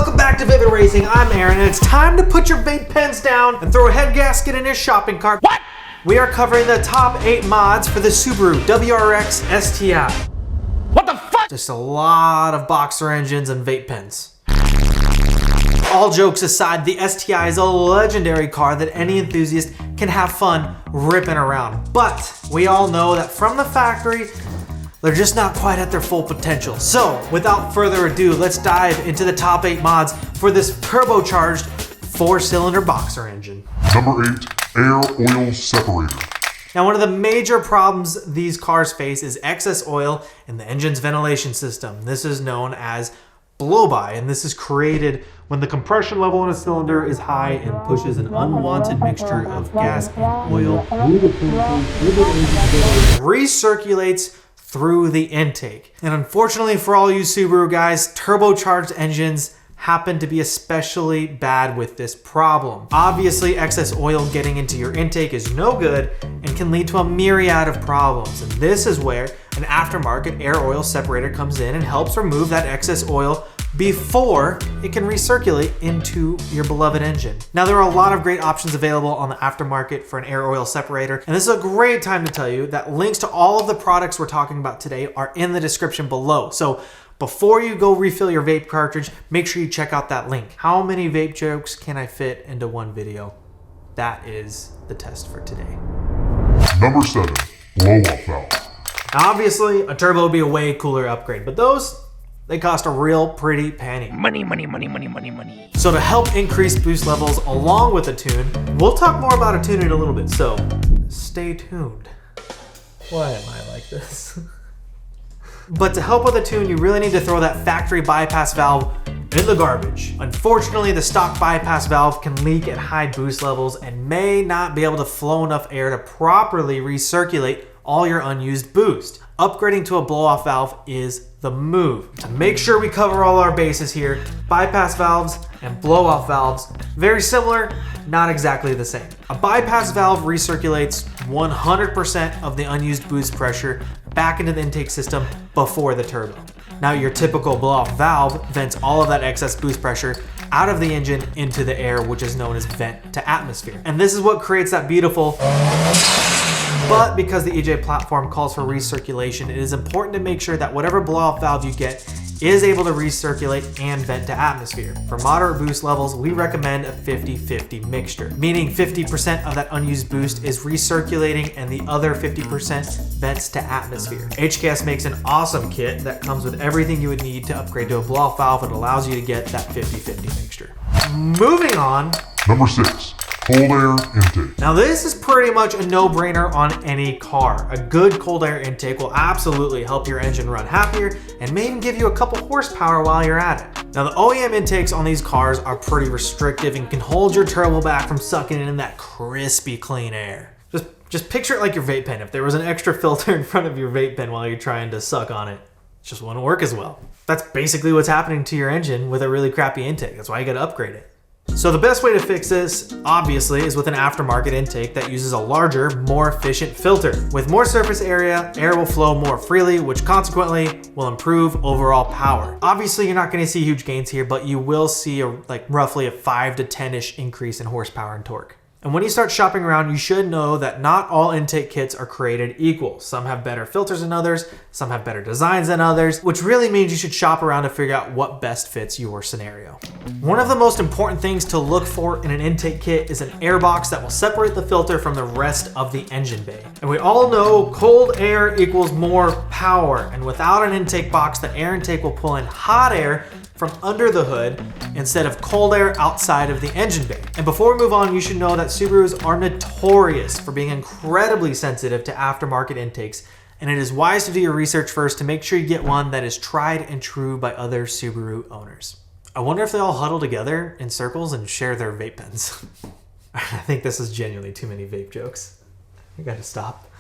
Welcome back to Vivid Racing. I'm Aaron, and it's time to put your vape pens down and throw a head gasket in your shopping cart. What? We are covering the top 8 mods for the Subaru WRX STI. What the fuck? Just a lot of boxer engines and vape pens. All jokes aside, the STI is a legendary car that any enthusiast can have fun ripping around. But we all know that from the factory, they're just not quite at their full potential. So without further ado, let's dive into the top 8 mods for this turbocharged 4-cylinder boxer engine. Number 8, air oil separator. Now, one of the major problems these cars face is excess oil in the engine's ventilation system. This is known as blow-by, and this is created when the compression level in a cylinder is high and pushes an unwanted mixture of gas and oil recirculates through the intake. And unfortunately for all you Subaru guys, turbocharged engines happen to be especially bad with this problem. Obviously, excess oil getting into your intake is no good and can lead to a myriad of problems. And this is where an aftermarket air oil separator comes in and helps remove that excess oil before it can recirculate into your beloved engine. Now, there are a lot of great options available on the aftermarket for an air oil separator, and this is a great time to tell you that links to all of the products we're talking about today are in the description below. So before you go refill your vape cartridge, make sure you check out that link. How many vape jokes can I fit into one video? That is the test for today. Number 7, blow-off valve. Now, obviously, a turbo would be a way cooler upgrade, but those, they cost a real pretty penny. Money, money, money, money, money, money. So to help increase boost levels along with a tune, we'll talk more about a tune in a little bit, so stay tuned. Why am I like this? But to help with a tune, you really need to throw that factory bypass valve in the garbage. Unfortunately, the stock bypass valve can leak at high boost levels and may not be able to flow enough air to properly recirculate all your unused boost. Upgrading to a blow-off valve is the move. To make sure we cover all our bases here, bypass valves and blow-off valves, very similar, not exactly the same. A bypass valve recirculates 100% of the unused boost pressure back into the intake system before the turbo. Now, your typical blow-off valve vents all of that excess boost pressure out of the engine into the air, which is known as vent to atmosphere. And this is what creates that beautiful. But because the EJ platform calls for recirculation, it is important to make sure that whatever blow-off valve you get is able to recirculate and vent to atmosphere. For moderate boost levels, we recommend a 50-50 mixture, meaning 50% of that unused boost is recirculating and the other 50% vents to atmosphere. HKS makes an awesome kit that comes with everything you would need to upgrade to a blow-off valve and allows you to get that 50-50 mixture. Moving on. Number 6, cold air intake. Now, this is pretty much a no-brainer on any car. A good cold air intake will absolutely help your engine run happier and may even give you a couple horsepower while you're at it. Now, the OEM intakes on these cars are pretty restrictive and can hold your turbo back from sucking in that crispy, clean air. Just picture it like your vape pen. If there was an extra filter in front of your vape pen while you're trying to suck on it, it just wouldn't work as well. That's basically what's happening to your engine with a really crappy intake. That's why you gotta upgrade it. So the best way to fix this, obviously, is with an aftermarket intake that uses a larger, more efficient filter. With more surface area, air will flow more freely, which consequently will improve overall power. Obviously, you're not gonna see huge gains here, but you will see roughly a 5 to 10-ish increase in horsepower and torque. And when you start shopping around, you should know that not all intake kits are created equal. Some have better filters than others, some have better designs than others, which really means you should shop around to figure out what best fits your scenario. One of the most important things to look for in an intake kit is an air box that will separate the filter from the rest of the engine bay. And we all know cold air equals more power, and without an intake box, the air intake will pull in hot air from under the hood instead of cold air outside of the engine bay. And before we move on, you should know that Subarus are notorious for being incredibly sensitive to aftermarket intakes, and it is wise to do your research first to make sure you get one that is tried and true by other Subaru owners. I wonder if they all huddle together in circles and share their vape pens. I think this is genuinely too many vape jokes. I gotta stop.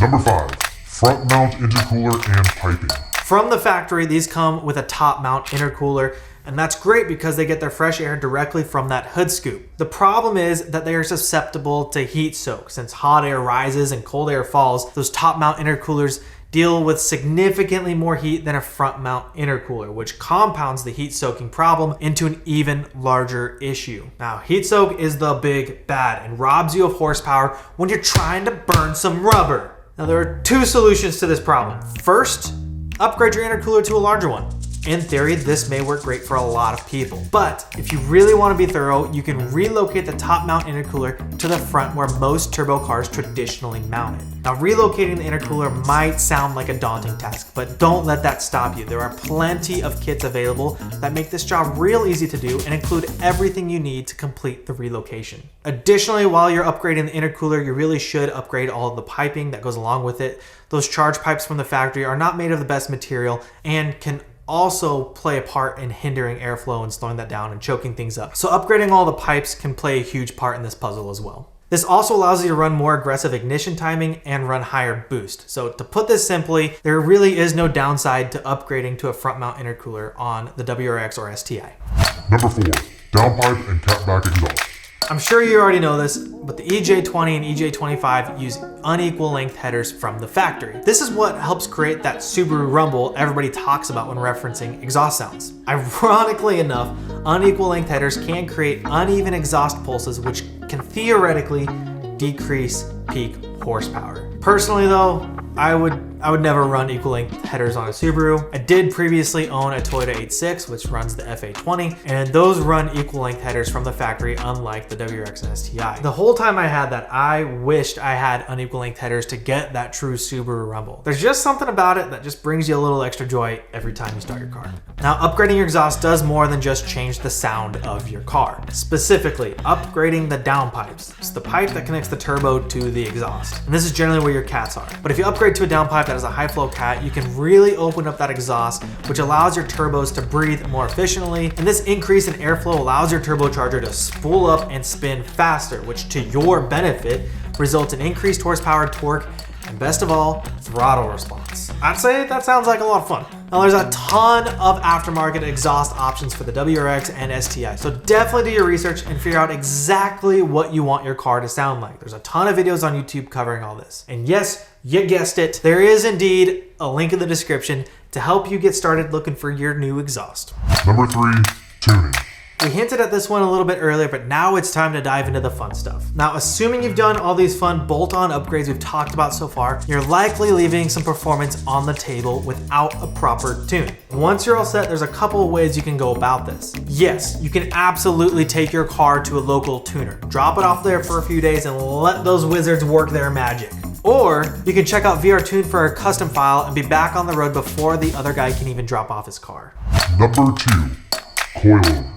Number 5, front mount intercooler and piping. From the factory, these come with a top mount intercooler, and that's great because they get their fresh air directly from that hood scoop. The problem is that they are susceptible to heat soak. Since hot air rises and cold air falls, those top mount intercoolers deal with significantly more heat than a front mount intercooler, which compounds the heat soaking problem into an even larger issue. Now, heat soak is the big bad and robs you of horsepower when you're trying to burn some rubber. Now, there are two solutions to this problem. First, upgrade your intercooler to a larger one. In theory, this may work great for a lot of people, but if you really want to be thorough, you can relocate the top mount intercooler to the front where most turbo cars traditionally mount it. Now, relocating the intercooler might sound like a daunting task, but don't let that stop you. There are plenty of kits available that make this job real easy to do and include everything you need to complete the relocation. Additionally, while you're upgrading the intercooler, you really should upgrade all of the piping that goes along with it. Those charge pipes from the factory are not made of the best material and can also play a part in hindering airflow and slowing that down and choking things up. So upgrading all the pipes can play a huge part in this puzzle as well. This also allows you to run more aggressive ignition timing and run higher boost. So to put this simply, there really is no downside to upgrading to a front mount intercooler on the WRX or STI. Number 4. Downpipe and catback exhaust. I'm sure you already know this, but the EJ20 and EJ25 use unequal length headers from the factory. This is what helps create that Subaru rumble everybody talks about when referencing exhaust sounds. Ironically enough, unequal length headers can create uneven exhaust pulses, which can theoretically decrease peak horsepower. Personally though, I would never run equal length headers on a Subaru. I did previously own a Toyota 86, which runs the FA20, and those run equal length headers from the factory, unlike the WRX and STI. The whole time I had that, I wished I had unequal length headers to get that true Subaru rumble. There's just something about it that just brings you a little extra joy every time you start your car. Now, upgrading your exhaust does more than just change the sound of your car. Specifically, upgrading the downpipes. It's the pipe that connects the turbo to the exhaust. And this is generally where your cats are. But if you upgrade to a downpipe that has a high flow cat, you can really open up that exhaust, which allows your turbos to breathe more efficiently. And this increase in airflow allows your turbocharger to spool up and spin faster, which to your benefit results in increased horsepower, torque, and best of all, throttle response. I'd say that sounds like a lot of fun. Now, there's a ton of aftermarket exhaust options for the WRX and STI, so definitely do your research and figure out exactly what you want your car to sound like. There's a ton of videos on YouTube covering all this. And yes, you guessed it, there is indeed a link in the description to help you get started looking for your new exhaust. Number 3. Tuning. We hinted at this one a little bit earlier, but now it's time to dive into the fun stuff. Now, assuming you've done all these fun bolt-on upgrades we've talked about so far, you're likely leaving some performance on the table without a proper tune. Once you're all set, there's a couple of ways you can go about this. Yes, you can absolutely take your car to a local tuner, drop it off there for a few days and let those wizards work their magic. Or you can check out VRTune for a custom file and be back on the road before the other guy can even drop off his car. Number 2. Coilovers.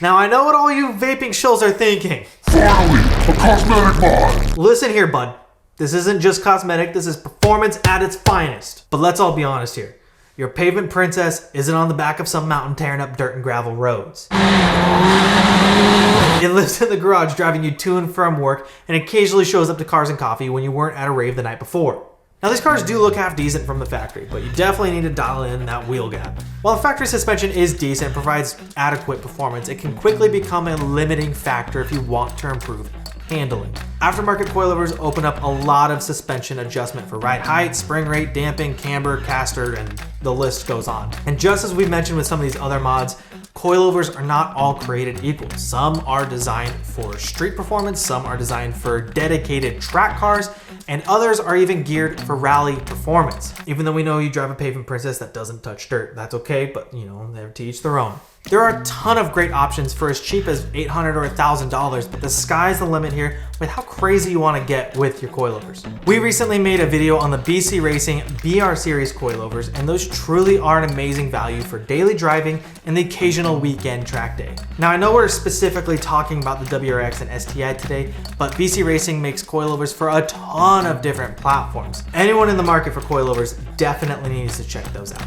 Now, I know what all you vaping shills are thinking. Finally, a cosmetic mod. Listen here, bud. This isn't just cosmetic, this is performance at its finest. But let's all be honest here. Your pavement princess isn't on the back of some mountain tearing up dirt and gravel roads. It lives in the garage driving you to and from work and occasionally shows up to Cars and Coffee when you weren't at a rave the night before. Now, these cars do look half decent from the factory, but you definitely need to dial in that wheel gap. While the factory suspension is decent and provides adequate performance, it can quickly become a limiting factor if you want to improve handling. Aftermarket coilovers open up a lot of suspension adjustment for ride height, spring rate, damping, camber, caster, and the list goes on. And just as we mentioned with some of these other mods, coilovers are not all created equal. Some are designed for street performance, some are designed for dedicated track cars, and others are even geared for rally performance. Even though we know you drive a pavement princess that doesn't touch dirt, that's okay, but you know, they're to each their own. There are a ton of great options for as cheap as $800 or $1,000, but the sky's the limit here with how crazy you want to get with your coilovers. We recently made a video on the BC Racing BR Series coilovers, and those truly are an amazing value for daily driving and the occasional weekend track day. Now, I know we're specifically talking about the WRX and STI today, but BC Racing makes coilovers for a ton of different platforms. Anyone in the market for coilovers definitely needs to check those out.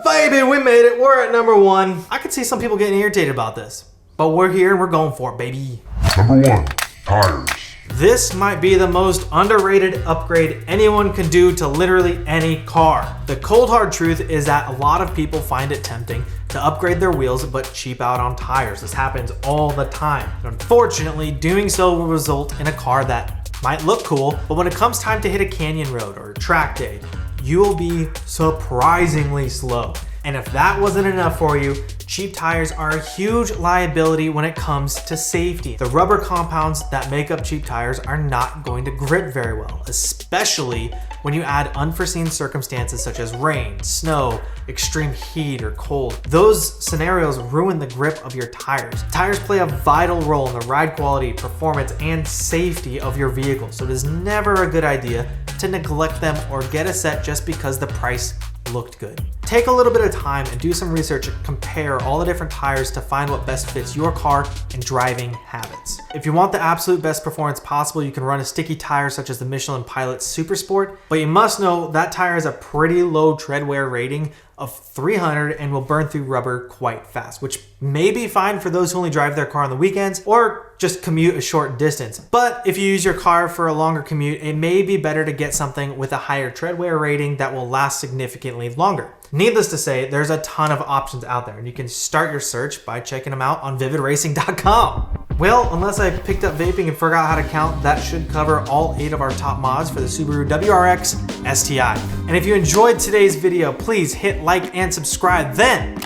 Baby, we made it. We're at number 1. I could see some people getting irritated about this, but we're here and we're going for it, baby. Number 1. Tires. This might be the most underrated upgrade anyone can do to literally any car. The cold hard truth is that a lot of people find it tempting to upgrade their wheels but cheap out on tires. This happens all the time. Unfortunately, doing so will result in a car that Might look cool, but when it comes time to hit a canyon road or track day, you will be surprisingly slow. And if that wasn't enough for you, cheap tires are a huge liability when it comes to safety. The rubber compounds that make up cheap tires are not going to grip very well, especially when you add unforeseen circumstances such as rain, snow, extreme heat, or cold. Those scenarios ruin the grip of your tires. Tires play a vital role in the ride quality, performance, and safety of your vehicle, so it is never a good idea to neglect them or get a set just because the price looked good. Take a little bit of time and do some research and compare all the different tires to find what best fits your car and driving habits. If you want the absolute best performance possible, you can run a sticky tire such as the Michelin Pilot Super Sport, but you must know that tire has a pretty low tread wear rating of 300 and will burn through rubber quite fast, which may be fine for those who only drive their car on the weekends or just commute a short distance. But if you use your car for a longer commute, it may be better to get something with a higher tread wear rating that will last significantly longer. Needless to say, there's a ton of options out there, and you can start your search by checking them out on vividracing.com. Well, unless I picked up vaping and forgot how to count, that should cover all 8 of our top mods for the Subaru WRX STI. And if you enjoyed today's video, please hit like and subscribe. Then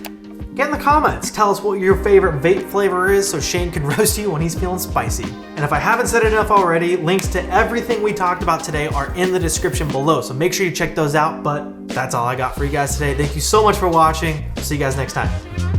get in the comments, tell us what your favorite vape flavor is so Shane can roast you when he's feeling spicy. And if I haven't said enough already, links to everything we talked about today are in the description below, so make sure you check those out. But that's all I got for you guys today. Thank you so much for watching. See you guys next time.